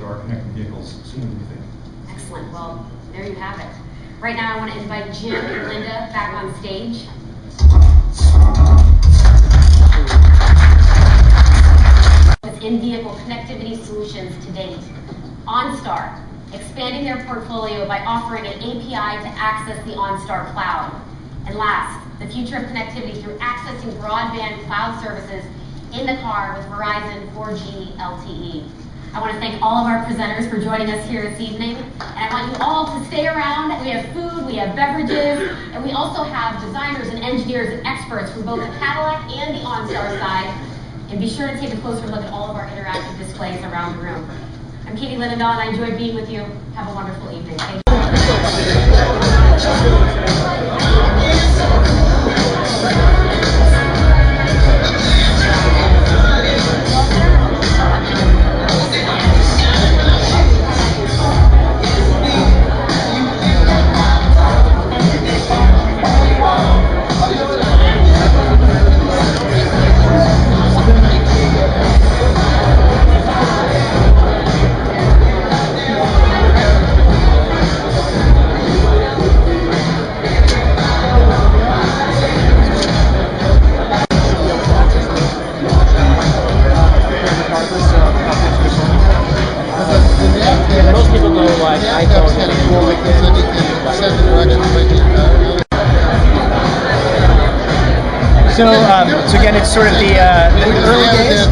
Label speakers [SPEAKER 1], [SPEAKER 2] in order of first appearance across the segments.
[SPEAKER 1] OnStar connected vehicles sooner than you think.
[SPEAKER 2] Excellent. Well, there you have it. Right now, I want to invite Jim and Linda back on stage. With in-vehicle connectivity solutions to date. OnStar, expanding their portfolio by offering an API to access the OnStar cloud. And last, the future of connectivity through accessing broadband cloud services in the car with Verizon 4G LTE. I want to thank all of our presenters for joining us here this evening, and I want you all to stay around. We have food, we have beverages, and we also have designers and engineers and experts from both the Cadillac and the OnStar side. And be sure to take a closer look at all of our interactive displays around the room. I'm Katie Linendahl, and I enjoyed being with you. Have a wonderful evening. Thank you.
[SPEAKER 3] So again, it's sort of the early days.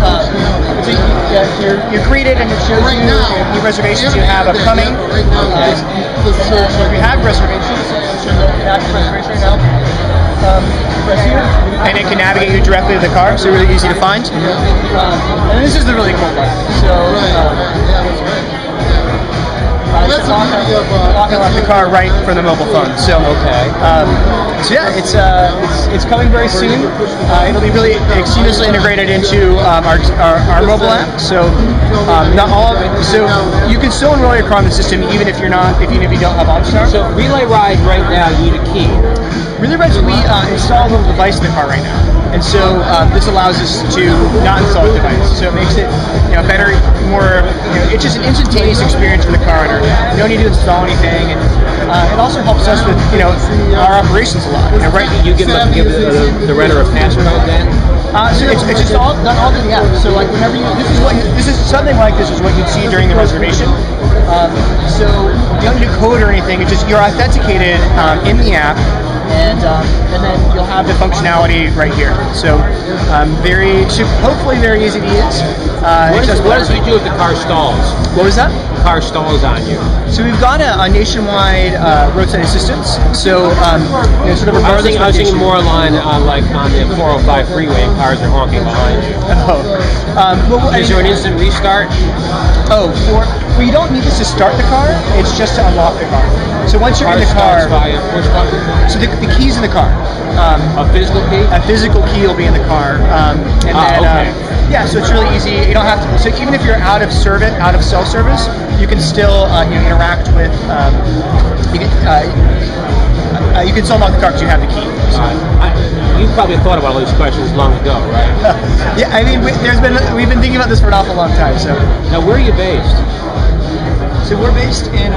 [SPEAKER 3] You're greeted and it shows you the reservations you have upcoming. So if you have reservations, right now. And it can navigate you directly to the car, so really easy to find. And this is the really cool part. Walking off the car right from the mobile phone. So yeah, it's coming very soon. It'll be really seamlessly integrated into our mobile app. So not all of it. So you can still enroll your car in the system even if you don't have OnStar.
[SPEAKER 4] So Relay Ride right now, you need a key.
[SPEAKER 3] Relay Rides, we install a little device in the car right now, and so this allows us to not install a device. So it makes it better, more. It's just an instantaneous experience for the car owner. You don't need to install anything, and it also helps us with our operations a lot.
[SPEAKER 4] Right? You give the renter a passcode then.
[SPEAKER 3] So it's just all done all through the app. So like whenever this is something like this is what you'd see during the reservation. So you don't need a code or anything. It's just you're authenticated in the app. And then you'll have the functionality right here. So hopefully very easy to use.
[SPEAKER 4] What does it do if the car stalls?
[SPEAKER 3] What was that?
[SPEAKER 4] The car stalls on you.
[SPEAKER 3] So we've got a nationwide roadside assistance. So sort of
[SPEAKER 4] I was thinking more on the 405 freeway and cars are honking behind you. Is there an instant restart?
[SPEAKER 3] You don't need this to start the car. It's just to unlock the car. So once you're in the car,
[SPEAKER 4] by a push button?
[SPEAKER 3] So the key's in the car.
[SPEAKER 4] A physical key?
[SPEAKER 3] A physical key will be in the car. Yeah, so it's really easy. You don't have to. So even if you're out of cell service, you can still interact with. You can still unlock the car because you have the key.
[SPEAKER 4] You probably thought about all these questions long ago, right?
[SPEAKER 3] Yeah, I mean, we've been thinking about this for an awful long time. So
[SPEAKER 4] now, where are you based?
[SPEAKER 3] So we're based in,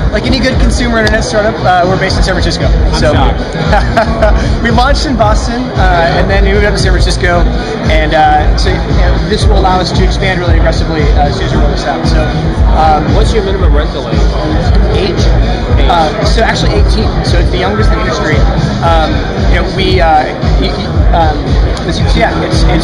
[SPEAKER 3] like any good consumer internet startup, we're based in San Francisco. We launched in Boston, and then we moved up to San Francisco, and this will allow us to expand really aggressively as soon as we roll this out. So,
[SPEAKER 4] what's your minimum rental age?
[SPEAKER 3] So actually 18. So it's the youngest in the industry. It's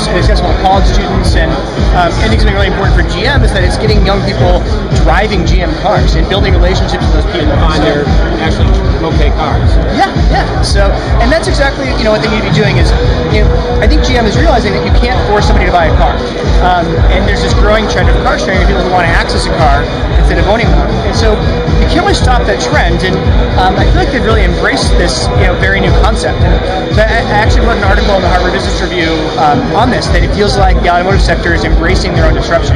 [SPEAKER 3] accessible to college students, and I think something really important for GM is that it's getting young people driving GM cars and building relationships with those people
[SPEAKER 4] on their actually okay cars.
[SPEAKER 3] Yeah. So, and that's exactly what they need to be doing is, I think GM is realizing that you can't force somebody to buy a car, and there's this growing trend of car sharing of people who want to access a car instead of owning one, and so you can't really stop that trend. And I feel like they've really embraced this very new concept. And so I actually wrote an article in the Harvard Business Review interview on this, that it feels like the automotive sector is embracing their own disruption,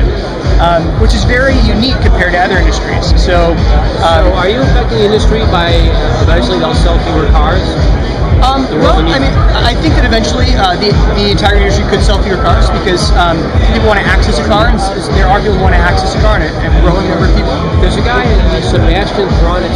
[SPEAKER 3] which is very unique compared to other industries. So
[SPEAKER 4] are you affecting the industry by eventually they'll sell fewer cars?
[SPEAKER 3] Well, I mean, I think that eventually the entire industry could sell fewer cars because people want to access a car, and there are people who want to access a car, and a growing number of people.
[SPEAKER 4] There's a guy in Sebastian Braun.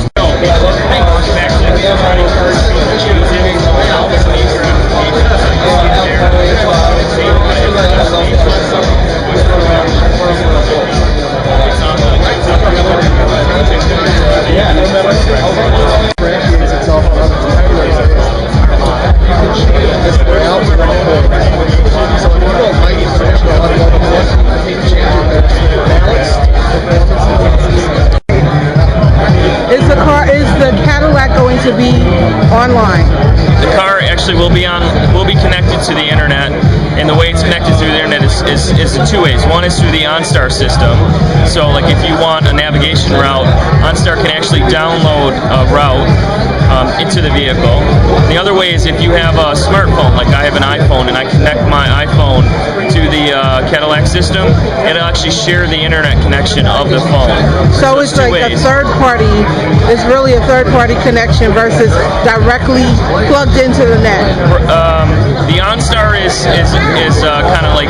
[SPEAKER 5] Is the Cadillac going to be online?
[SPEAKER 6] The car actually will be connected to the internet, and the way it's connected through the internet is in two ways. One is through the OnStar system. So like if you want a navigation route, OnStar can actually download a route into the vehicle. The other way is if you have a smartphone, like I have an iPhone, and I connect my iPhone to the Cadillac system, it'll actually share the internet connection of the phone.
[SPEAKER 5] So it's like a third party, it's really a third party connection versus directly plugged into the net.
[SPEAKER 6] The OnStar is kind of like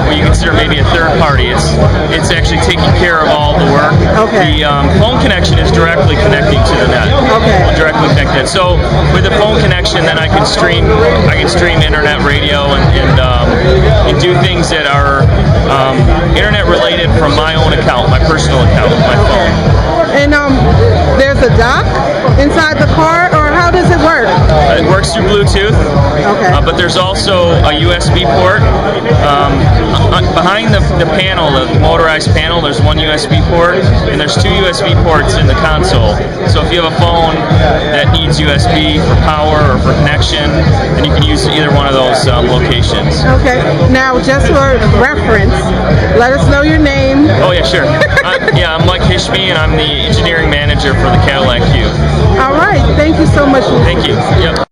[SPEAKER 6] what you consider maybe a third party. It's actually taking care of all the work.
[SPEAKER 5] Okay.
[SPEAKER 6] The phone connection is directly connecting to the net.
[SPEAKER 5] Okay.
[SPEAKER 6] Directly connected. So with the phone connection, then I can stream internet radio and do things that are internet related from my own account, my personal account, my phone.
[SPEAKER 5] And there's a dock inside the car, or how does it work?
[SPEAKER 6] It works through Bluetooth.
[SPEAKER 5] Okay.
[SPEAKER 6] But there's also a USB port. Behind the panel, the motorized panel, there's one USB port, and there's two USB ports in the console. So if you have a phone that needs USB for power or for connection, then you can use either one of those locations.
[SPEAKER 5] Okay. Now, just for reference, let us know your name.
[SPEAKER 6] Oh yeah, sure. I'm Mike Hishme, and I'm the engineering manager for the Cadillac Q.
[SPEAKER 5] All right. Thank you so much.
[SPEAKER 6] Thank you. Yep.